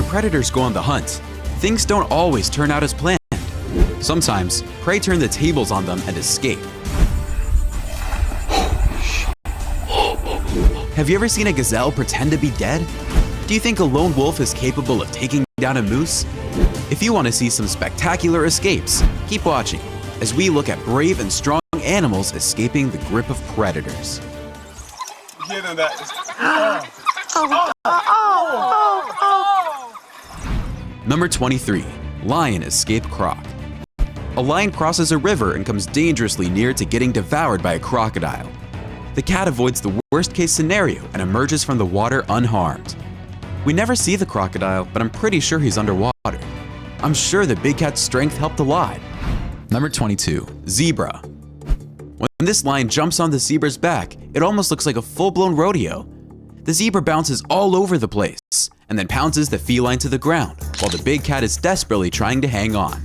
predators go on the hunt, things don't always turn out as planned. Sometimes, prey turn the tables on them and escape. Have you ever seen a gazelle pretend to be dead? Do you think a lone wolf is capable of taking down a moose? If you want to see some spectacular escapes, keep watching as we look at brave and strong animals escaping the grip of predators. Number 23. Lion escape croc. A lion crosses a river and comes dangerously near to getting devoured by a crocodile. The cat avoids the worst-case scenario and emerges from the water unharmed. We never see the crocodile, but I'm pretty sure he's underwater. I'm sure the big cat's strength helped a lot. Number 22. Zebra. When this lion jumps on the zebra's back, it almost looks like a full-blown rodeo. The zebra bounces all over the place and then pounces the feline to the ground while the big cat is desperately trying to hang on.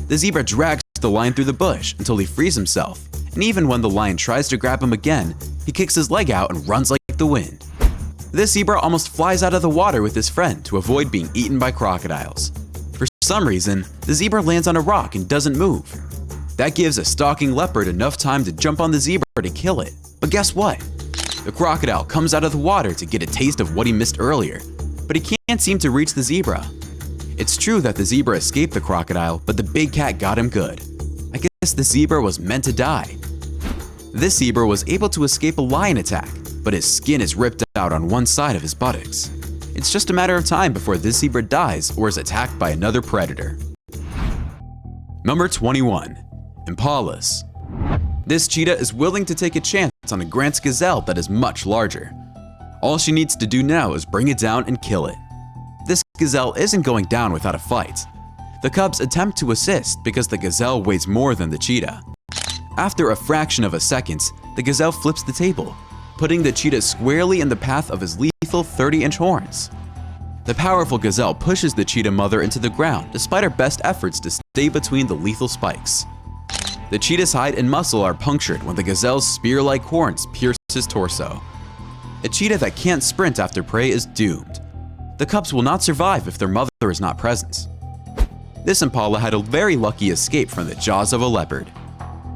The zebra drags the lion through the bush until he frees himself, and even when the lion tries to grab him again, he kicks his leg out and runs like the wind. This zebra almost flies out of the water with his friend to avoid being eaten by crocodiles. For some reason, the zebra lands on a rock and doesn't move. That gives a stalking leopard enough time to jump on the zebra to kill it. But guess what? The crocodile comes out of the water to get a taste of what he missed earlier, but he can't seem to reach the zebra. It's true that the zebra escaped the crocodile, but the big cat got him good. I guess the zebra was meant to die. This zebra was able to escape a lion attack, but his skin is ripped out on one side of his buttocks. It's just a matter of time before this zebra dies or is attacked by another predator. Number 21. Impalas. This cheetah is willing to take a chance on a Grant's gazelle that is much larger. All she needs to do now is bring it down and kill it. This gazelle isn't going down without a fight. The cubs attempt to assist because the gazelle weighs more than the cheetah. After a fraction of a second, the gazelle flips the table, putting the cheetah squarely in the path of his lethal 30-inch horns. The powerful gazelle pushes the cheetah mother into the ground despite her best efforts to stay between the lethal spikes. The cheetah's hide and muscle are punctured when the gazelle's spear-like horns pierce his torso. A cheetah that can't sprint after prey is doomed. The cubs will not survive if their mother is not present. This impala had a very lucky escape from the jaws of a leopard.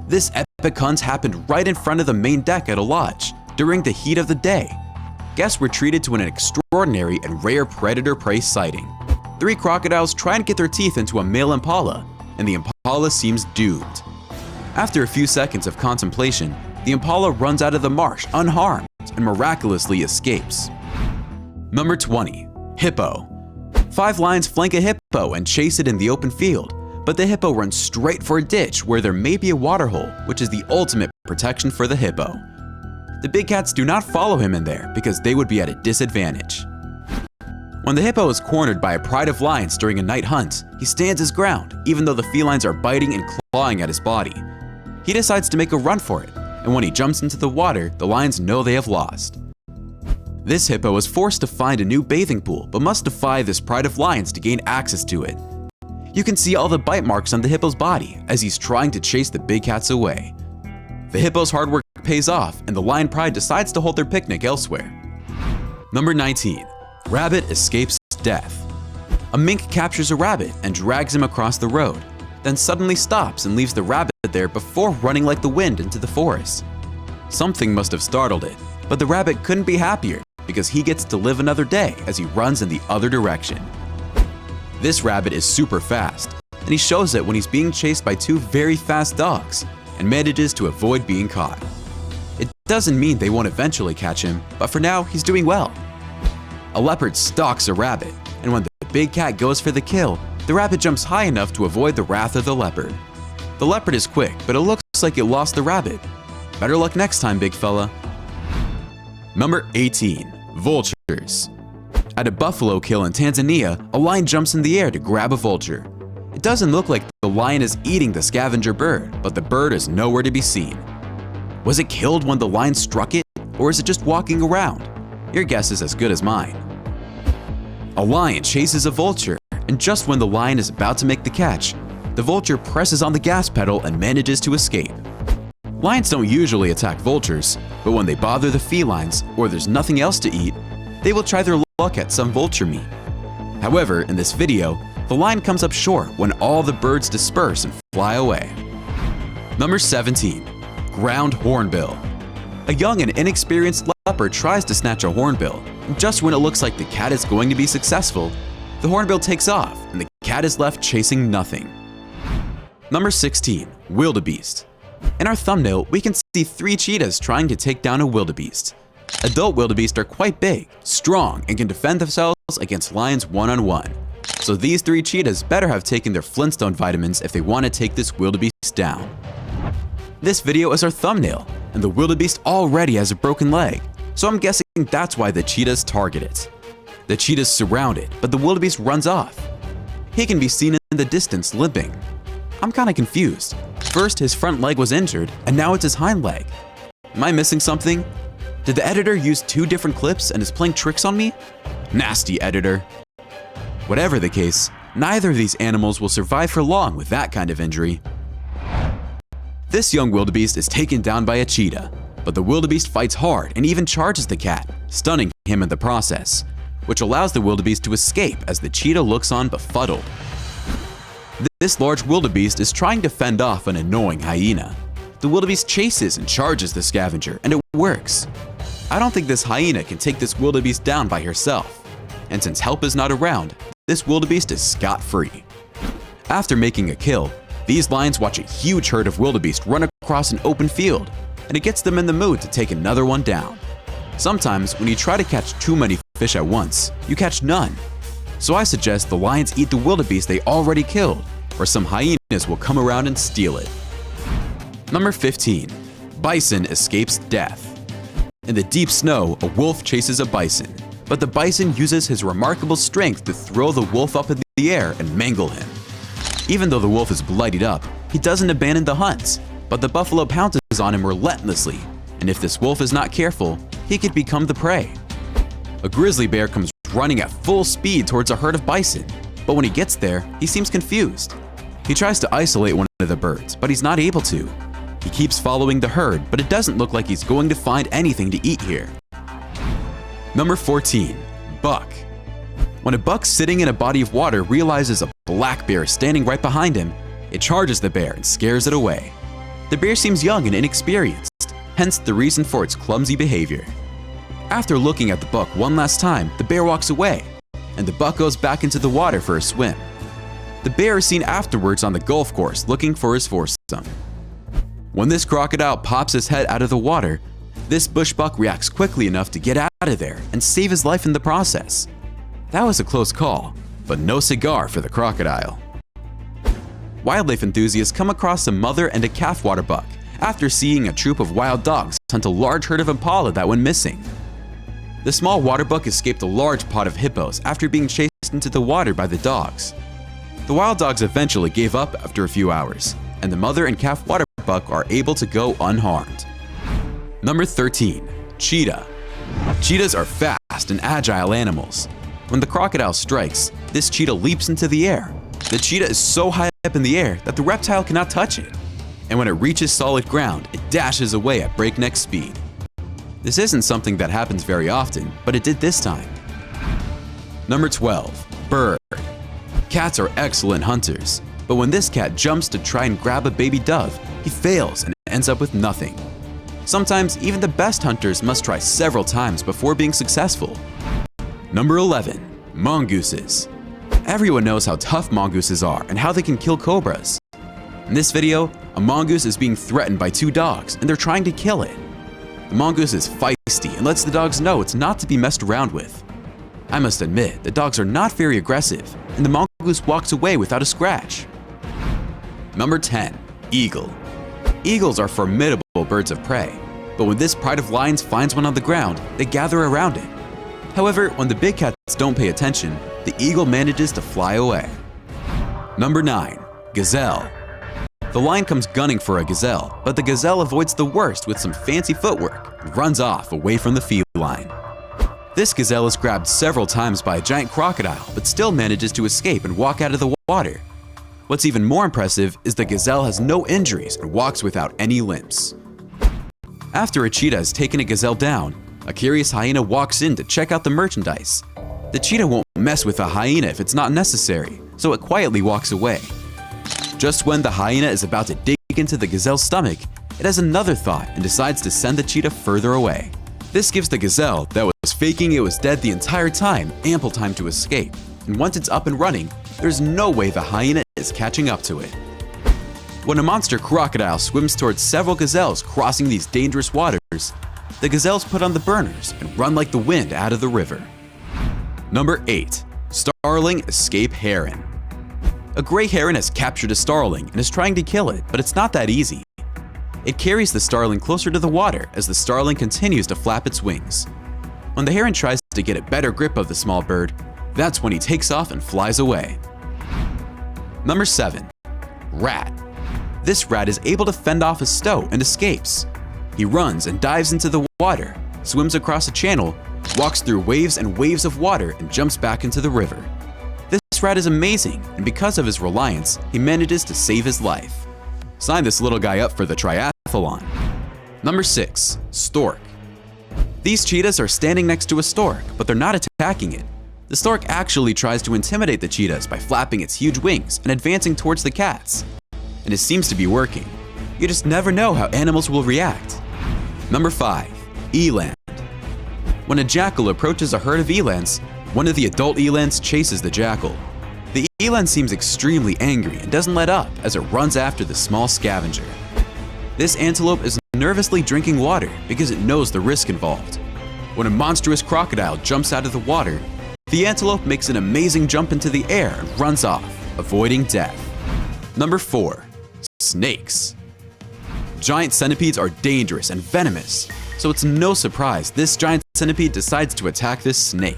This epic hunt happened right in front of the main deck at a lodge during the heat of the day. Guests were treated to an extraordinary and rare predator-prey sighting. 3 crocodiles try and get their teeth into a male impala, and the impala seems doomed. After a few seconds of contemplation, the impala runs out of the marsh unharmed and miraculously escapes. Number 20. Hippo. 5 lions flank a hippo and chase it in the open field, but the hippo runs straight for a ditch where there may be a waterhole, which is the ultimate protection for the hippo. The big cats do not follow him in there because they would be at a disadvantage. When the hippo is cornered by a pride of lions during a night hunt, he stands his ground even though the felines are biting and clawing at his body. He decides to make a run for it, and when he jumps into the water, the lions know they have lost. This hippo is forced to find a new bathing pool but must defy this pride of lions to gain access to it. You can see all the bite marks on the hippo's body as he's trying to chase the big cats away. The hippo's hard work pays off and the lion pride decides to hold their picnic elsewhere. Number 19. Rabbit escapes death. A mink captures a rabbit and drags him across the road, then suddenly stops and leaves the rabbit there before running like the wind into the forest. Something must have startled it, but the rabbit couldn't be happier because he gets to live another day as he runs in the other direction. This rabbit is super fast, and he shows it when he's being chased by 2 very fast dogs and manages to avoid being caught. It doesn't mean they won't eventually catch him, but for now he's doing well. A leopard stalks a rabbit, and when the big cat goes for the kill, the rabbit jumps high enough to avoid the wrath of the leopard. The leopard is quick, but it looks like it lost the rabbit. Better luck next time, big fella. Number 18. Vultures. At a buffalo kill in Tanzania, a lion jumps in the air to grab a vulture. It doesn't look like the lion is eating the scavenger bird, but the bird is nowhere to be seen. Was it killed when the lion struck it, or is it just walking around? Your guess is as good as mine. A lion chases a vulture, and just when the lion is about to make the catch, the vulture presses on the gas pedal and manages to escape. Lions don't usually attack vultures, but when they bother the felines or there's nothing else to eat, they will try their luck at some vulture meat. However, in this video, the lion comes up short when all the birds disperse and fly away. Number 17. Ground hornbill. A young and inexperienced leopard tries to snatch a hornbill, and just when it looks like the cat is going to be successful, the hornbill takes off and the cat is left chasing nothing. Number 16. Wildebeest. In our thumbnail, we can see 3 cheetahs trying to take down a wildebeest. Adult wildebeest are quite big, strong, and can defend themselves against lions one-on-one. So these 3 cheetahs better have taken their Flintstone vitamins if they want to take this wildebeest down. This video is our thumbnail, and the wildebeest already has a broken leg, so I'm guessing that's why the cheetahs target it. The cheetahs surround it, but the wildebeest runs off. He can be seen in the distance limping. I'm kinda confused. First his front leg was injured, and now it's his hind leg. Am I missing something? Did the editor use 2 different clips and is playing tricks on me? Nasty editor. Whatever the case, neither of these animals will survive for long with that kind of injury. This young wildebeest is taken down by a cheetah, but the wildebeest fights hard and even charges the cat, stunning him in the process, which allows the wildebeest to escape as the cheetah looks on befuddled. This large wildebeest is trying to fend off an annoying hyena. The wildebeest chases and charges the scavenger, and it works. I don't think this hyena can take this wildebeest down by herself, and since help is not around, this wildebeest is scot-free. After making a kill, these lions watch a huge herd of wildebeest run across an open field, and it gets them in the mood to take another one down. Sometimes, when you try to catch too many fish at once, you catch none. So I suggest the lions eat the wildebeest they already killed, or some hyenas will come around and steal it. Number 15. Bison escapes death. In the deep snow, a wolf chases a bison, but the bison uses his remarkable strength to throw the wolf up in the air and mangle him. Even though the wolf is bloodied up, he doesn't abandon the hunt, but the buffalo pounces on him relentlessly, and if this wolf is not careful, he could become the prey. A grizzly bear comes running at full speed towards a herd of bison, but when he gets there, he seems confused. He tries to isolate one of the birds, but he's not able to. He keeps following the herd, but it doesn't look like he's going to find anything to eat here. Number 14. Buck. When a buck sitting in a body of water realizes a black bear standing right behind him, it charges the bear and scares it away. The bear seems young and inexperienced, hence the reason for its clumsy behavior. After looking at the buck one last time, the bear walks away, and the buck goes back into the water for a swim. The bear is seen afterwards on the golf course looking for his foursome. When this crocodile pops his head out of the water, this bush buck reacts quickly enough to get out of there and save his life in the process. That was a close call, but no cigar for the crocodile. Wildlife enthusiasts come across a mother and a calf water buck after seeing a troop of wild dogs hunt a large herd of impala that went missing. The small water buck escaped a large pod of hippos after being chased into the water by the dogs. The wild dogs eventually gave up after a few hours, and the mother and calf water buck are able to go unharmed. Number 13. Cheetah. Cheetahs are fast and agile animals. When the crocodile strikes, this cheetah leaps into the air. The cheetah is so high up in the air that the reptile cannot touch it, and when it reaches solid ground, it dashes away at breakneck speed. This isn't something that happens very often, but it did this time. Number 12. Bird. Cats are excellent hunters, but when this cat jumps to try and grab a baby dove, he fails and ends up with nothing. Sometimes even the best hunters must try several times before being successful. Number 11. Mongooses. Everyone knows how tough mongooses are and how they can kill cobras. In this video, a mongoose is being threatened by 2 dogs and they're trying to kill it. The mongoose is feisty and lets the dogs know it's not to be messed around with. I must admit, the dogs are not very aggressive, and the mongoose walks away without a scratch. Number 10. Eagle. Eagles are formidable birds of prey, but when this pride of lions finds one on the ground, they gather around it. However, when the big cats don't pay attention, the eagle manages to fly away. Number 9. Gazelle. The lion comes gunning for a gazelle, but the gazelle avoids the worst with some fancy footwork and runs off away from the feline. This gazelle is grabbed several times by a giant crocodile, but still manages to escape and walk out of the water. What's even more impressive is the gazelle has no injuries and walks without any limps. After a cheetah has taken a gazelle down, a curious hyena walks in to check out the merchandise. The cheetah won't mess with a hyena if it's not necessary, so it quietly walks away. Just when the hyena is about to dig into the gazelle's stomach, it has another thought and decides to send the cheetah further away. This gives the gazelle, that was faking it was dead the entire time, ample time to escape. And once it's up and running, there's no way the hyena is catching up to it. When a monster crocodile swims towards several gazelles crossing these dangerous waters, the gazelles put on the burners and run like the wind out of the river. Number 8. Starling escape heron. A gray heron has captured a starling and is trying to kill it, but it's not that easy. It carries the starling closer to the water as the starling continues to flap its wings. When the heron tries to get a better grip of the small bird, that's when he takes off and flies away. Number 7. Rat. This rat is able to fend off a stoat and escapes. He runs and dives into the water, swims across a channel, walks through waves and waves of water, and jumps back into the river. This rat is amazing, and because of his reliance, he manages to save his life. Sign this little guy up for the triathlon. Number 6. Stork. These cheetahs are standing next to a stork, but they're not attacking it. The stork actually tries to intimidate the cheetahs by flapping its huge wings and advancing towards the cats. And it seems to be working. You just never know how animals will react. Number 5. Eland. When a jackal approaches a herd of elands, one of the adult elands chases the jackal. The eland seems extremely angry and doesn't let up as it runs after the small scavenger. This antelope is nervously drinking water because it knows the risk involved. When a monstrous crocodile jumps out of the water, the antelope makes an amazing jump into the air and runs off, avoiding death. Number 4. Snakes. Giant centipedes are dangerous and venomous, so it's no surprise this giant centipede decides to attack this snake.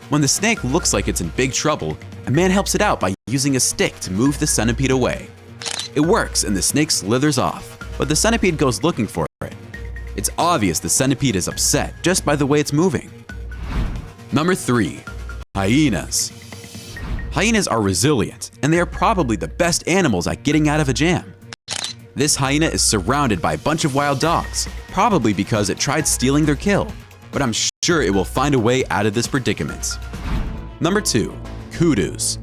When the snake looks like it's in big trouble, a man helps it out by using a stick to move the centipede away. It works and the snake slithers off, but the centipede goes looking for it. It's obvious the centipede is upset just by the way it's moving. Number 3. Hyenas. Hyenas are resilient, and they are probably the best animals at getting out of a jam. This hyena is surrounded by a bunch of wild dogs, probably because it tried stealing their kill, but I'm sure it will find a way out of this predicament. Number 2. Kudus.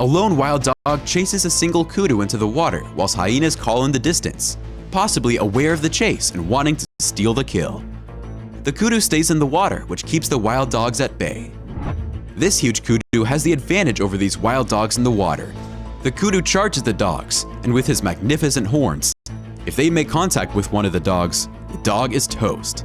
A lone wild dog chases a single kudu into the water whilst hyenas call in the distance, possibly aware of the chase and wanting to steal the kill. The kudu stays in the water, which keeps the wild dogs at bay. This huge kudu has the advantage over these wild dogs in the water. The kudu charges the dogs, and with his magnificent horns, if they make contact with one of the dogs, the dog is toast.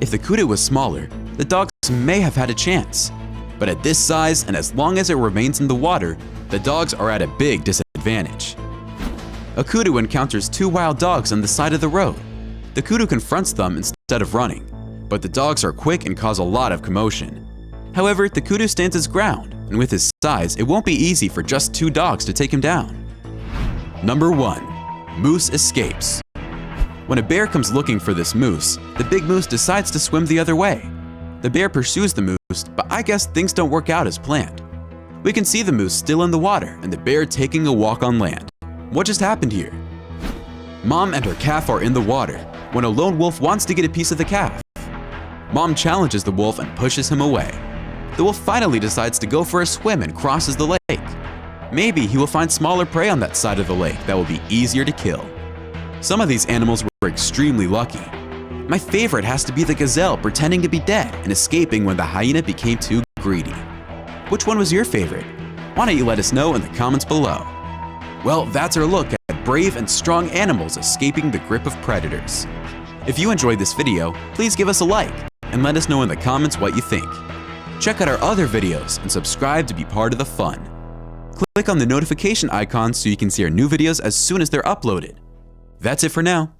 If the kudu was smaller, the dogs may have had a chance. But at this size and as long as it remains in the water, the dogs are at a big disadvantage. A kudu encounters 2 wild dogs on the side of the road. The kudu confronts them instead of running, but the dogs are quick and cause a lot of commotion. However, the kudu stands his ground, and with his size, it won't be easy for just 2 dogs to take him down. Number 1. Moose escapes. When a bear comes looking for this moose, the big moose decides to swim the other way. The bear pursues the moose, but I guess things don't work out as planned. We can see the moose still in the water and the bear taking a walk on land. What just happened here? Mom and her calf are in the water when a lone wolf wants to get a piece of the calf. Mom challenges the wolf and pushes him away. The wolf finally decides to go for a swim and crosses the lake. Maybe he will find smaller prey on that side of the lake that will be easier to kill. Some of these animals were extremely lucky. My favorite has to be the gazelle pretending to be dead and escaping when the hyena became too greedy. Which one was your favorite? Why don't you let us know in the comments below? Well, that's our look at brave and strong animals escaping the grip of predators. If you enjoyed this video, please give us a like and let us know in the comments what you think. Check out our other videos and subscribe to be part of the fun. Click on the notification icon so you can see our new videos as soon as they're uploaded. That's it for now.